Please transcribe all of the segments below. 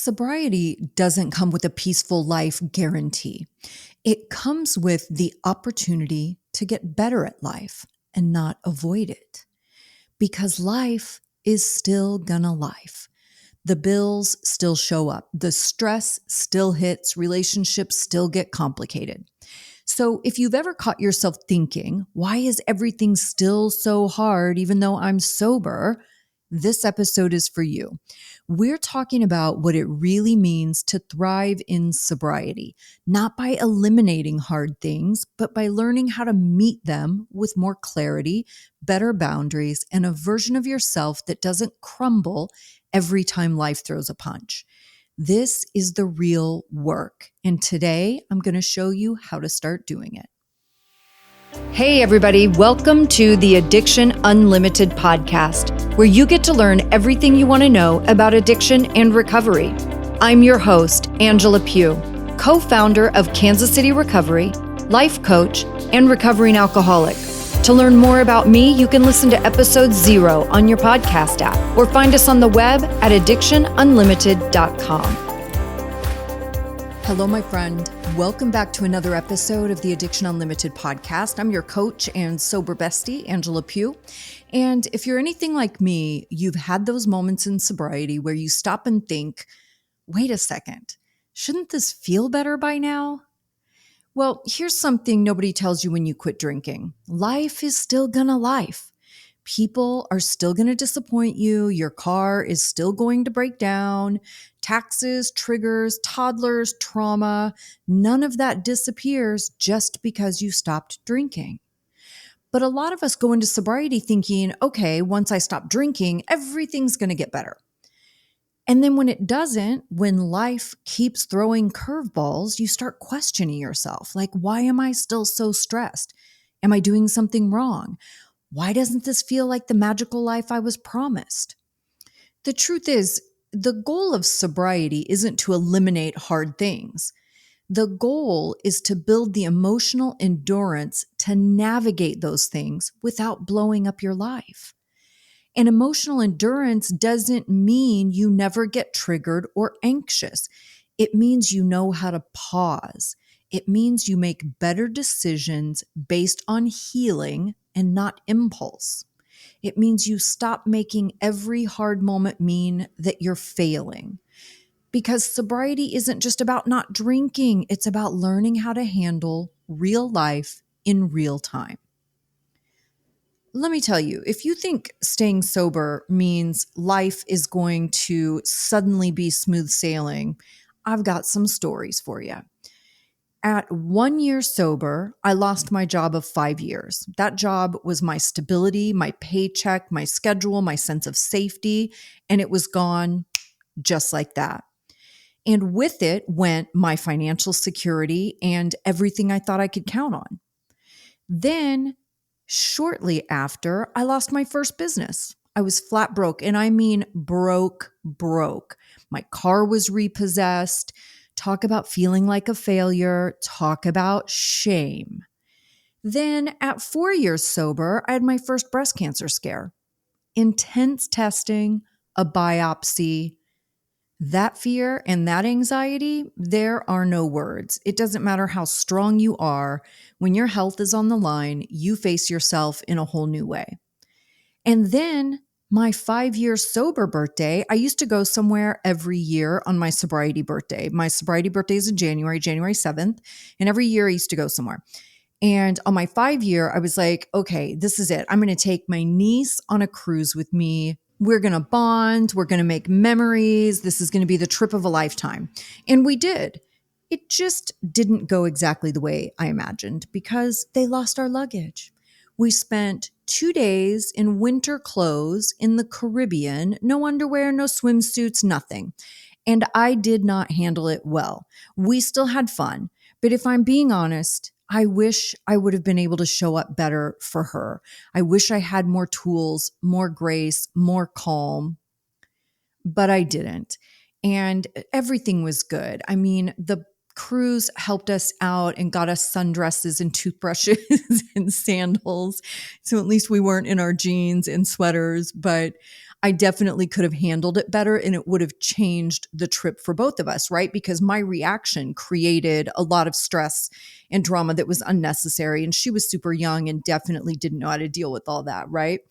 Sobriety doesn't come with a peaceful life guarantee. It comes with the opportunity to get better at life and not avoid it. Because life is still gonna life. The bills still show up. The stress still hits. Relationships still get complicated. So if you've ever caught yourself thinking, why is everything still so hard even though I'm sober? This episode is for you. We're talking about what it really means to thrive in sobriety, not by eliminating hard things, but by learning how to meet them with more clarity, better boundaries, and a version of yourself that doesn't crumble every time life throws a punch. This is the real work. And today I'm going to show you how to start doing it. Hey, everybody. Welcome to the Addiction Unlimited podcast, where you get to learn everything you want to know about addiction and recovery. I'm your host, Angela Pugh, co-founder of Kansas City Recovery, life coach, and recovering alcoholic. To learn more about me, you can listen to episode 0 on your podcast app or find us on the web at addictionunlimited.com. Hello, my friend. Welcome back to another episode of the Addiction Unlimited podcast. I'm your coach and sober bestie, Angela Pugh. And if you're anything like me, you've had those moments in sobriety where you stop and think, wait a second, shouldn't this feel better by now? Well, here's something nobody tells you when you quit drinking. Life is still gonna life. People are still going to disappoint you. Your car is still going to break down. Taxes, triggers, toddlers, trauma, none of that disappears just because you stopped drinking. But a lot of us go into sobriety thinking, okay, once I stop drinking, everything's going to get better. And then when it doesn't, when life keeps throwing curveballs, you start questioning yourself. Like, why am I still so stressed? Am I doing something wrong? Why doesn't this feel like the magical life I was promised? The truth is, the goal of sobriety isn't to eliminate hard things. The goal is to build the emotional endurance to navigate those things without blowing up your life. And emotional endurance doesn't mean you never get triggered or anxious. It means you know how to pause. It means you make better decisions based on healing and not impulse. It means you stop making every hard moment mean that you're failing. Because sobriety isn't just about not drinking, it's about learning how to handle real life in real time. Let me tell you, if you think staying sober means life is going to suddenly be smooth sailing, I've got some stories for you. At 1 year sober, I lost my job of 5 years. That job was my stability, my paycheck, my schedule, my sense of safety, and it was gone just like that. And with it went my financial security and everything I thought I could count on. Then, shortly after, I lost my first business. I was flat broke, and I mean broke. My car was repossessed. Talk about feeling like a failure. Talk about shame. Then at 4 years sober, I had my first breast cancer scare. Intense testing, a biopsy. That fear and that anxiety, there are no words. It doesn't matter how strong you are. When your health is on the line, you face yourself in a whole new way. And then my 5 year sober birthday, I used to go somewhere every year on my sobriety birthday. My sobriety birthday is in January 7th. And every year I used to go somewhere. And on my 5 year, I was like, okay, this is it. I'm going to take my niece on a cruise with me. We're going to bond. We're going to make memories. This is going to be the trip of a lifetime. And we did. It just didn't go exactly the way I imagined because they lost our luggage. We spent 2 days in winter clothes in the Caribbean, no underwear, no swimsuits, nothing. And I did not handle it well. We still had fun, but if I'm being honest, I wish I would have been able to show up better for her. I wish I had more tools, more grace, more calm, but I didn't. And everything was good. I mean, the cruise helped us out and got us sundresses and toothbrushes and sandals. So at least we weren't in our jeans and sweaters. But I definitely could have handled it better and it would have changed the trip for both of us, right? Because my reaction created a lot of stress and drama that was unnecessary. And she was super young and definitely didn't know how to deal with all that, right?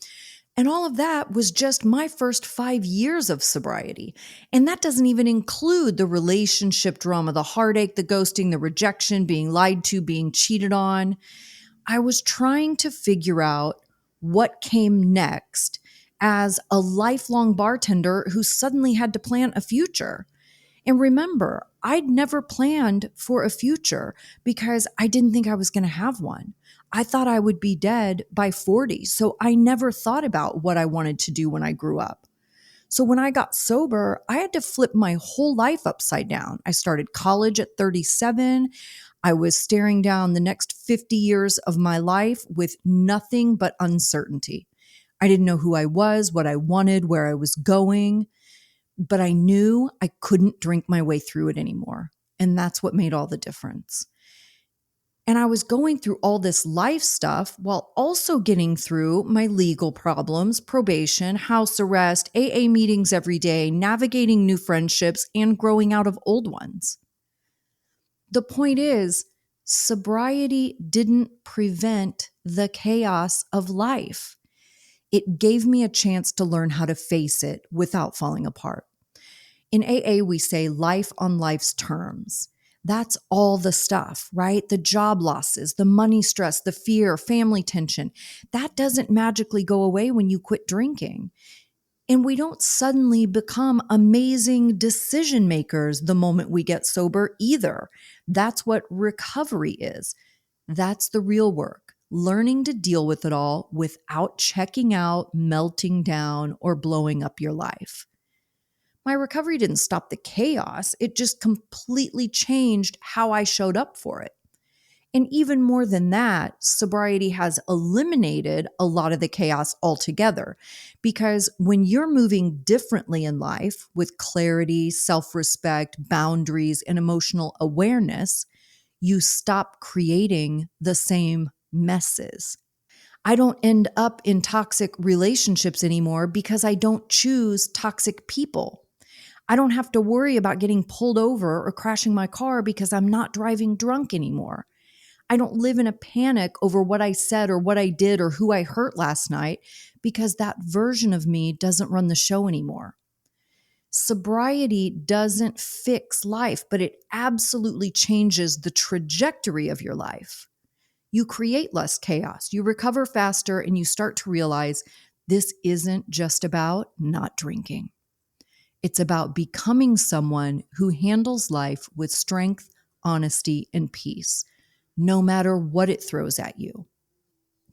And all of that was just my first 5 years of sobriety. And that doesn't even include the relationship drama, the heartache, the ghosting, the rejection, being lied to, being cheated on. I was trying to figure out what came next as a lifelong bartender who suddenly had to plan a future. And remember, I'd never planned for a future because I didn't think I was going to have one. I thought I would be dead by 40. So I never thought about what I wanted to do when I grew up. So when I got sober, I had to flip my whole life upside down. I started college at 37. I was staring down the next 50 years of my life with nothing but uncertainty. I didn't know who I was, what I wanted, where I was going, but I knew I couldn't drink my way through it anymore. And that's what made all the difference. And I was going through all this life stuff while also getting through my legal problems, probation, house arrest, AA meetings every day, navigating new friendships, and growing out of old ones. The point is, sobriety didn't prevent the chaos of life. It gave me a chance to learn how to face it without falling apart. In AA, we say life on life's terms. That's all the stuff, right? The job losses, the money stress, the fear, family tension. That doesn't magically go away when you quit drinking. And we don't suddenly become amazing decision makers the moment we get sober either. That's what recovery is. That's the real work. Learning to deal with it all without checking out, melting down, or blowing up your life. My recovery didn't stop the chaos. It just completely changed how I showed up for it. And even more than that, sobriety has eliminated a lot of the chaos altogether. Because when you're moving differently in life with clarity, self respect, boundaries, and emotional awareness, you stop creating the same messes. I don't end up in toxic relationships anymore because I don't choose toxic people. I don't have to worry about getting pulled over or crashing my car because I'm not driving drunk anymore. I don't live in a panic over what I said or what I did or who I hurt last night because that version of me doesn't run the show anymore. Sobriety doesn't fix life, but it absolutely changes the trajectory of your life. You create less chaos, you recover faster, and you start to realize this isn't just about not drinking. It's about becoming someone who handles life with strength, honesty, and peace, no matter what it throws at you.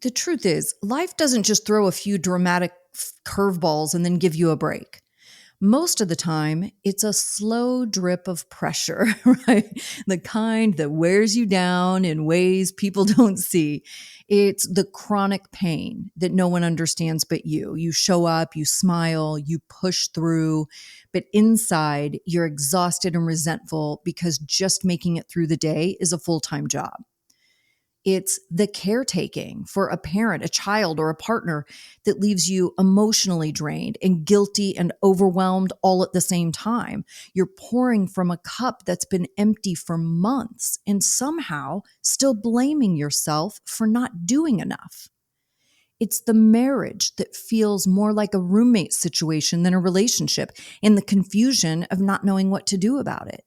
The truth is, life doesn't just throw a few dramatic curveballs and then give you a break. Most of the time, it's a slow drip of pressure, right? The kind that wears you down in ways people don't see. It's the chronic pain that no one understands but you. You show up, you smile, you push through, but inside, you're exhausted and resentful because just making it through the day is a full-time job. It's the caretaking for a parent, a child, or a partner that leaves you emotionally drained and guilty and overwhelmed all at the same time. You're pouring from a cup that's been empty for months and somehow still blaming yourself for not doing enough. It's the marriage that feels more like a roommate situation than a relationship, and the confusion of not knowing what to do about it.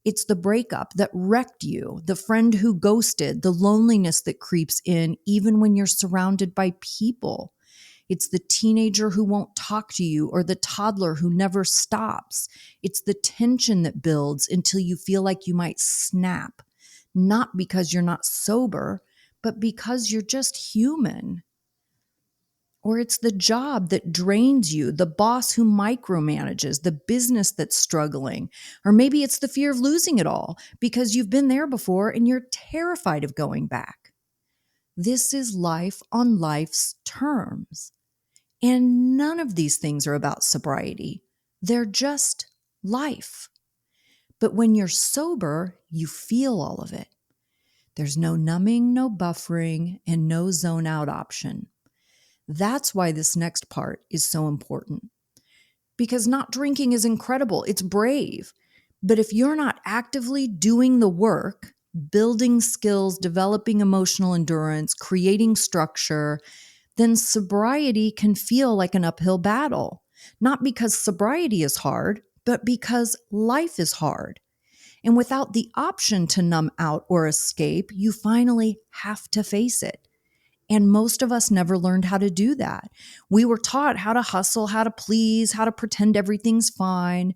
It's the breakup that wrecked you, the friend who ghosted, the loneliness that creeps in even when you're surrounded by people. It's the teenager who won't talk to you or the toddler who never stops. It's the tension that builds until you feel like you might snap, not because you're not sober, but because you're just human. Or it's the job that drains you, the boss who micromanages, the business that's struggling. Or maybe it's the fear of losing it all because you've been there before and you're terrified of going back. This is life on life's terms. And none of these things are about sobriety. They're just life. But when you're sober, you feel all of it. There's no numbing, no buffering, and no zone out option. That's why this next part is so important. Because not drinking is incredible, it's brave. But if you're not actively doing the work, building skills, developing emotional endurance, creating structure, then sobriety can feel like an uphill battle. Not because sobriety is hard, but because life is hard. And without the option to numb out or escape, you finally have to face it. And most of us never learned how to do that. We were taught how to hustle, how to please, how to pretend everything's fine,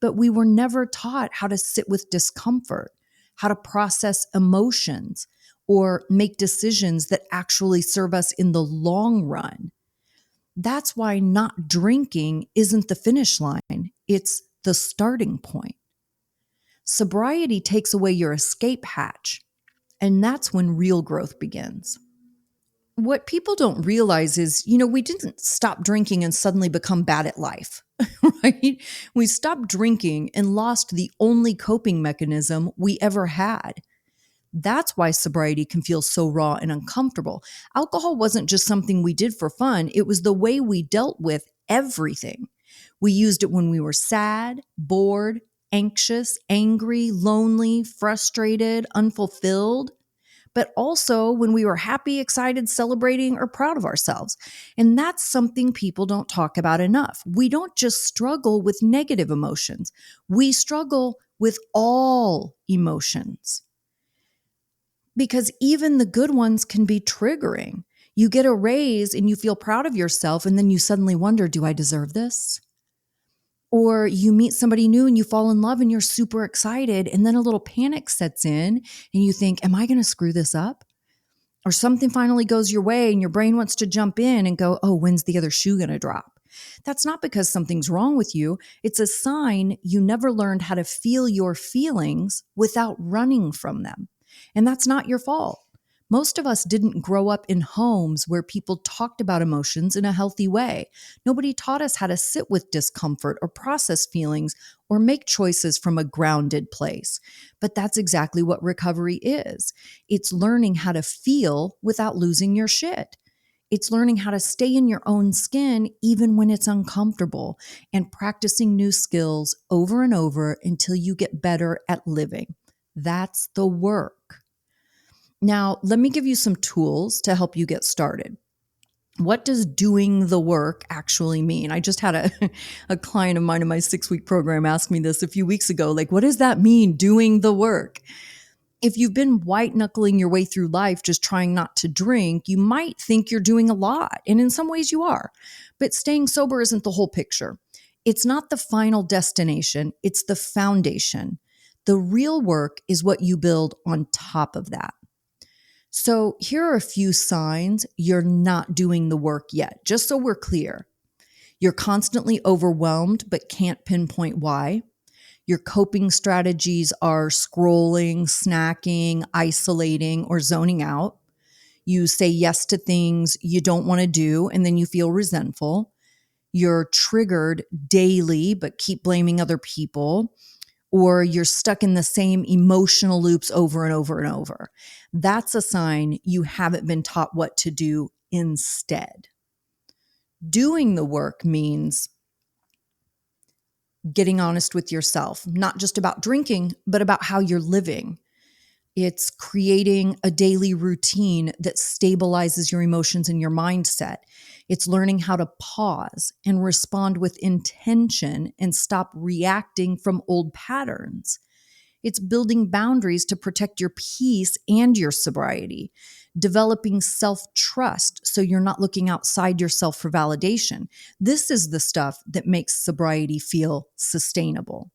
but we were never taught how to sit with discomfort, how to process emotions, or make decisions that actually serve us in the long run. That's why not drinking isn't the finish line, it's the starting point. Sobriety takes away your escape hatch, and that's when real growth begins. What people don't realize is, we didn't stop drinking and suddenly become bad at life, right? We stopped drinking and lost the only coping mechanism we ever had. That's why sobriety can feel so raw and uncomfortable. Alcohol wasn't just something we did for fun, it was the way we dealt with everything. We used it when we were sad, bored, anxious, angry, lonely, frustrated, unfulfilled, but also when we were happy, excited, celebrating, or proud of ourselves. And that's something people don't talk about enough. We don't just struggle with negative emotions, we struggle with all emotions because even the good ones can be triggering. You get a raise and you feel proud of yourself, and then you suddenly wonder, do I deserve this? Or you meet somebody new and you fall in love and you're super excited, and then a little panic sets in and you think, am I going to screw this up? Or something finally goes your way and your brain wants to jump in and go, oh, when's the other shoe going to drop? That's not because something's wrong with you. It's a sign you never learned how to feel your feelings without running from them. And that's not your fault. Most of us didn't grow up in homes where people talked about emotions in a healthy way. Nobody taught us how to sit with discomfort or process feelings or make choices from a grounded place. But that's exactly what recovery is. It's learning how to feel without losing your shit. It's learning how to stay in your own skin even when it's uncomfortable, and practicing new skills over and over until you get better at living. That's the work. Now, let me give you some tools to help you get started. What does doing the work actually mean? I just had a client of mine in my 6-week program ask me this a few weeks ago. Like, what does that mean, doing the work? If you've been white knuckling your way through life just trying not to drink, you might think you're doing a lot. And in some ways you are. But staying sober isn't the whole picture. It's not the final destination, it's the foundation. The real work is what you build on top of that. So here are a few signs you're not doing the work yet, just so we're clear. You're constantly overwhelmed but can't pinpoint why. Your coping strategies are scrolling, snacking, isolating, or zoning out. You say yes to things you don't want to do, and then you feel resentful. You're triggered daily but keep blaming other people, or you're stuck in the same emotional loops over and over and over. That's a sign you haven't been taught what to do instead. Doing the work means getting honest with yourself, not just about drinking, but about how you're living. It's creating a daily routine that stabilizes your emotions and your mindset. It's learning how to pause and respond with intention and stop reacting from old patterns. It's building boundaries to protect your peace and your sobriety, developing self-trust so you're not looking outside yourself for validation. This is the stuff that makes sobriety feel sustainable.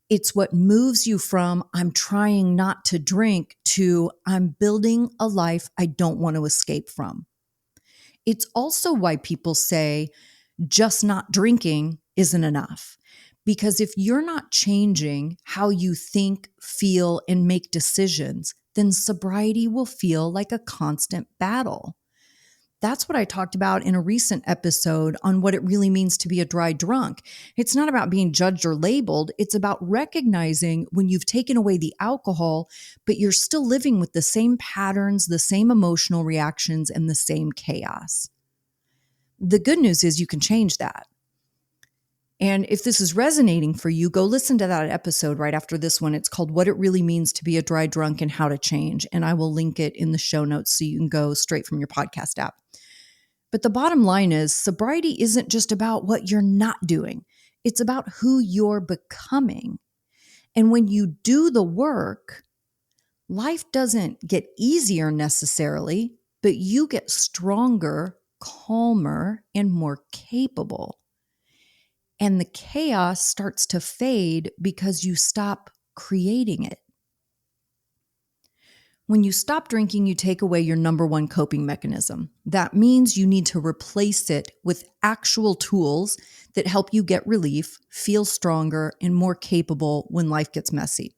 It's what moves you from I'm trying not to drink to I'm building a life I don't want to escape from. It's also why people say just not drinking isn't enough. Because if you're not changing how you think, feel, and make decisions, then sobriety will feel like a constant battle. That's what I talked about in a recent episode on what it really means to be a dry drunk. It's not about being judged or labeled. It's about recognizing when you've taken away the alcohol, but you're still living with the same patterns, the same emotional reactions, and the same chaos. The good news is you can change that. And if this is resonating for you, go listen to that episode right after this one. It's called What It Really Means to Be a Dry Drunk and How to Change. And I will link it in the show notes so you can go straight from your podcast app. But the bottom line is sobriety isn't just about what you're not doing. It's about who you're becoming. And when you do the work, life doesn't get easier necessarily, but you get stronger, calmer, and more capable. And the chaos starts to fade because you stop creating it. When you stop drinking, you take away your number one coping mechanism. That means you need to replace it with actual tools that help you get relief, feel stronger, and more capable when life gets messy.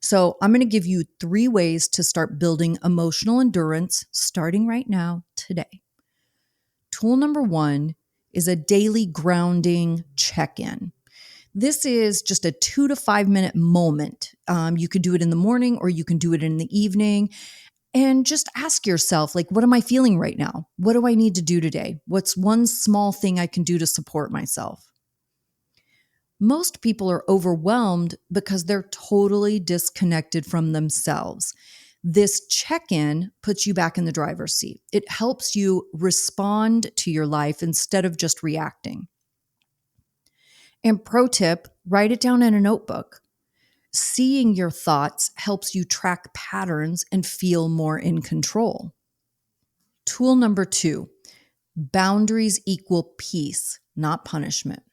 So I'm going to give you 3 ways to start building emotional endurance starting right now, today. Tool number 1 is a daily grounding check-in. This is just a 2 to 5 minute moment. You could do it in the morning or you can do it in the evening. And just ask yourself, like, what am I feeling right now? What do I need to do today? What's one small thing I can do to support myself? Most people are overwhelmed because they're totally disconnected from themselves. This check-in puts you back in the driver's seat. It helps you respond to your life instead of just reacting. And pro tip, write it down in a notebook. Seeing your thoughts helps you track patterns and feel more in control. Tool number 2, boundaries equal peace, not punishment.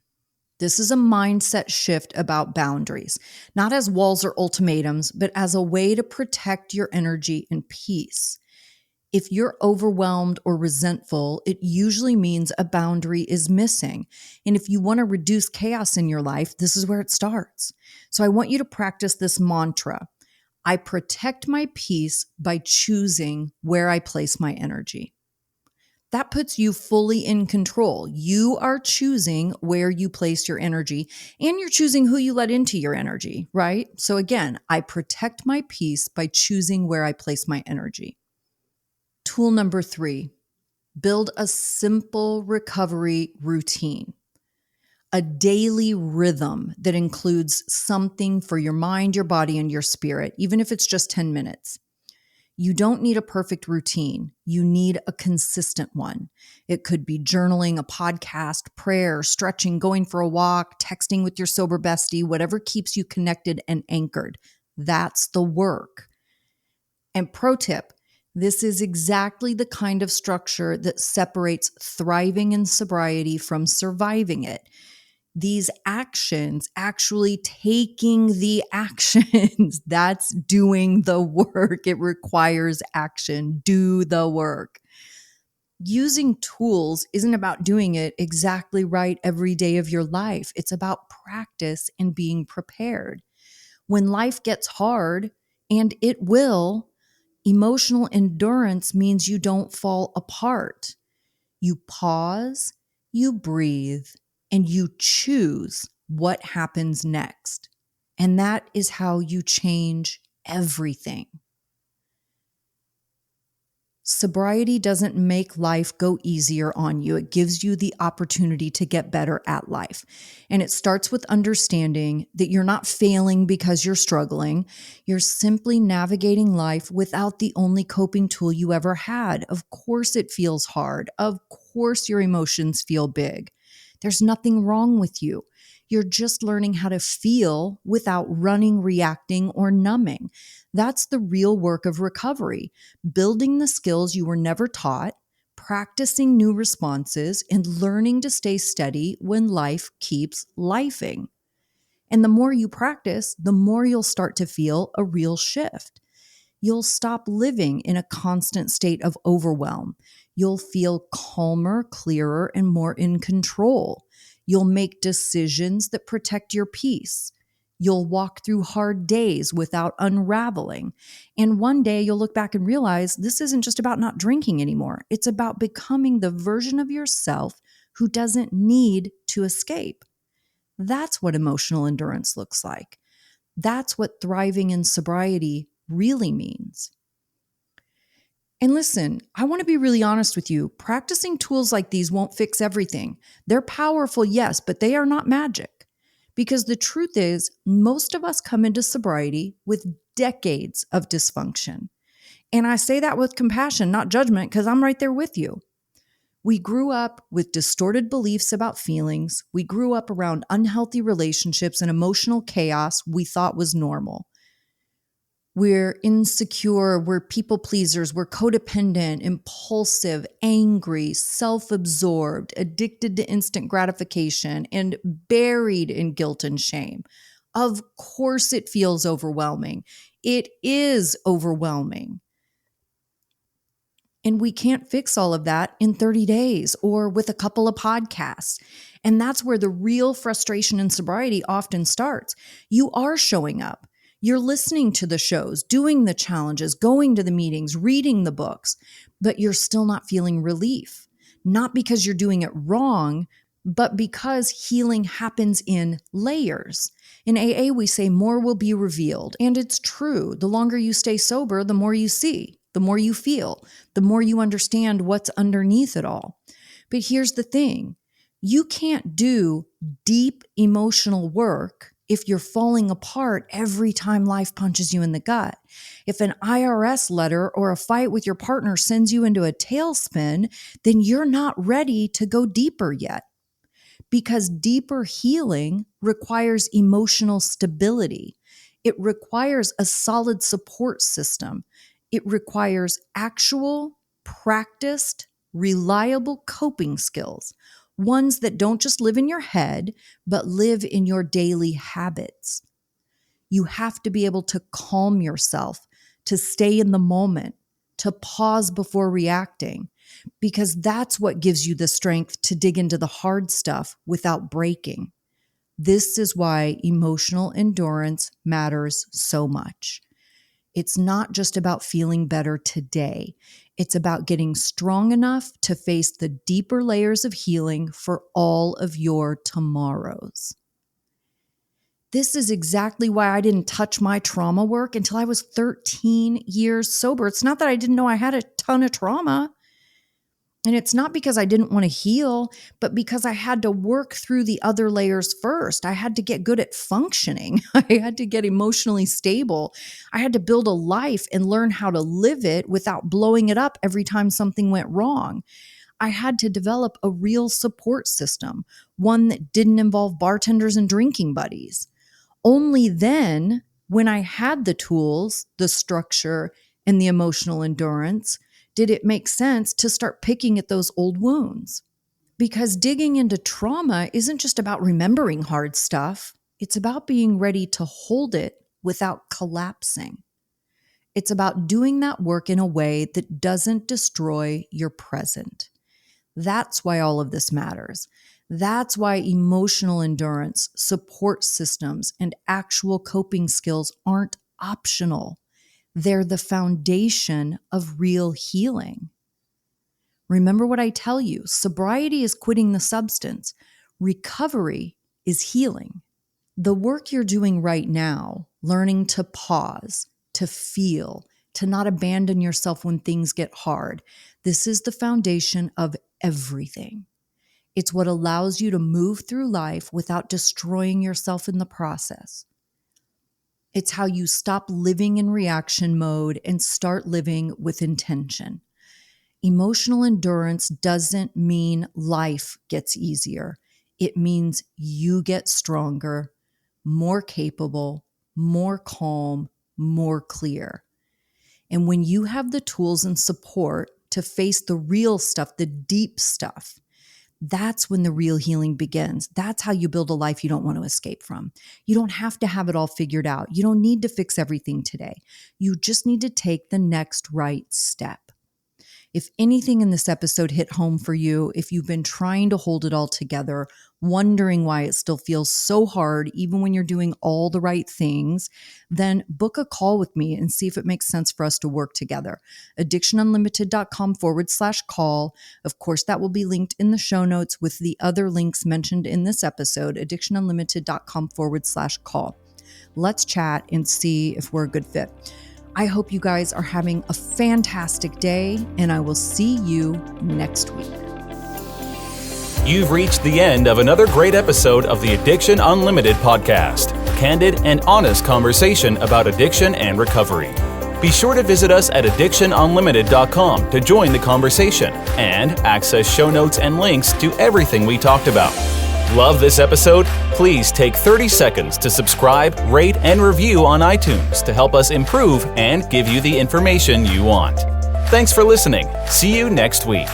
This is a mindset shift about boundaries, not as walls or ultimatums, but as a way to protect your energy and peace. If you're overwhelmed or resentful, it usually means a boundary is missing. And if you want to reduce chaos in your life, this is where it starts. So I want you to practice this mantra. I protect my peace by choosing where I place my energy. That puts you fully in control. You are choosing where you place your energy, and you're choosing who you let into your energy, right? So again, I protect my peace by choosing where I place my energy. Tool number 3, build a simple recovery routine, a daily rhythm that includes something for your mind, your body, and your spirit, even if it's just 10 minutes. You don't need a perfect routine. You need a consistent one. It could be journaling, a podcast, prayer, stretching, going for a walk, texting with your sober bestie, whatever keeps you connected and anchored. That's the work. And pro tip, this is exactly the kind of structure that separates thriving in sobriety from surviving it. These actions, actually taking the actions, that's doing the work. It requires action. Do the work. Using tools isn't about doing it exactly right every day of your life. It's about practice and being prepared. When life gets hard, and it will, emotional endurance means you don't fall apart. You pause, you breathe, and you choose what happens next. And that is how you change everything. Sobriety doesn't make life go easier on you. It gives you the opportunity to get better at life. And it starts with understanding that you're not failing because you're struggling. You're simply navigating life without the only coping tool you ever had. Of course, it feels hard. Of course, your emotions feel big. There's nothing wrong with you. You're just learning how to feel without running, reacting, or numbing. That's the real work of recovery. Building the skills you were never taught, practicing new responses, and learning to stay steady when life keeps lifing. And the more you practice, the more you'll start to feel a real shift. You'll stop living in a constant state of overwhelm. You'll feel calmer, clearer, and more in control. You'll make decisions that protect your peace. You'll walk through hard days without unraveling. And one day you'll look back and realize this isn't just about not drinking anymore. It's about becoming the version of yourself who doesn't need to escape. That's what emotional endurance looks like. That's what thriving in sobriety really means. And listen, I want to be really honest with you. Practicing tools like these won't fix everything. They're powerful, yes, but they are not magic. Because the truth is, most of us come into sobriety with decades of dysfunction. And I say that with compassion, not judgment, because I'm right there with you. We grew up with distorted beliefs about feelings. We grew up around unhealthy relationships and emotional chaos we thought was normal. We're insecure, we're people pleasers, we're codependent, impulsive, angry, self-absorbed, addicted to instant gratification, and buried in guilt and shame. Of course, it feels overwhelming. It is overwhelming. And we can't fix all of that in 30 days or with a couple of podcasts. And that's where the real frustration in sobriety often starts. You are showing up. You're listening to the shows, doing the challenges, going to the meetings, reading the books, but you're still not feeling relief. Not because you're doing it wrong, but because healing happens in layers. In AA, we say more will be revealed. And it's true. The longer you stay sober, the more you see, the more you feel, the more you understand what's underneath it all. But here's the thing. You can't do deep emotional work if you're falling apart every time life punches you in the gut. If an IRS letter or a fight with your partner sends you into a tailspin, then you're not ready to go deeper yet. Because deeper healing requires emotional stability. It requires a solid support system. It requires actual, practiced, reliable coping skills, ones that don't just live in your head, but live in your daily habits. You have to be able to calm yourself, to stay in the moment, to pause before reacting, because that's what gives you the strength to dig into the hard stuff without breaking. This is why emotional endurance matters so much. It's not just about feeling better today. It's about getting strong enough to face the deeper layers of healing for all of your tomorrows. This is exactly why I didn't touch my trauma work until I was 13 years sober. It's not that I didn't know I had a ton of trauma. And it's not because I didn't want to heal, but because I had to work through the other layers first. I had to get good at functioning. I had to get emotionally stable. I had to build a life and learn how to live it without blowing it up every time something went wrong. I had to develop a real support system, one that didn't involve bartenders and drinking buddies. Only then, when I had the tools, the structure, and the emotional endurance, did it make sense to start picking at those old wounds. Because digging into trauma isn't just about remembering hard stuff, it's about being ready to hold it without collapsing. It's about doing that work in a way that doesn't destroy your present. That's why all of this matters. That's why emotional endurance, support systems, and actual coping skills aren't optional. They're the foundation of real healing. Remember what I tell you, sobriety is quitting the substance. Recovery is healing. The work you're doing right now, learning to pause, to feel, to not abandon yourself when things get hard, this is the foundation of everything. It's what allows you to move through life without destroying yourself in the process. It's how you stop living in reaction mode and start living with intention. Emotional endurance doesn't mean life gets easier. It means you get stronger, more capable, more calm, more clear. And when you have the tools and support to face the real stuff, the deep stuff, that's when the real healing begins. That's how you build a life you don't want to escape from. You don't have to have it all figured out. You don't need to fix everything today. You just need to take the next right step. If anything in this episode hit home for you, if you've been trying to hold it all together, wondering why it still feels so hard, even when you're doing all the right things, then book a call with me and see if it makes sense for us to work together. addictionunlimited.com/call. Of course, that will be linked in the show notes with the other links mentioned in this episode, addictionunlimited.com/call. Let's chat and see if we're a good fit. I hope you guys are having a fantastic day, and I will see you next week. You've reached the end of another great episode of the Addiction Unlimited podcast. Candid and honest conversation about addiction and recovery. Be sure to visit us at addictionunlimited.com to join the conversation and access show notes and links to everything we talked about. Love this episode? Please take 30 seconds to subscribe, rate, and review on iTunes to help us improve and give you the information you want. Thanks for listening. See you next week.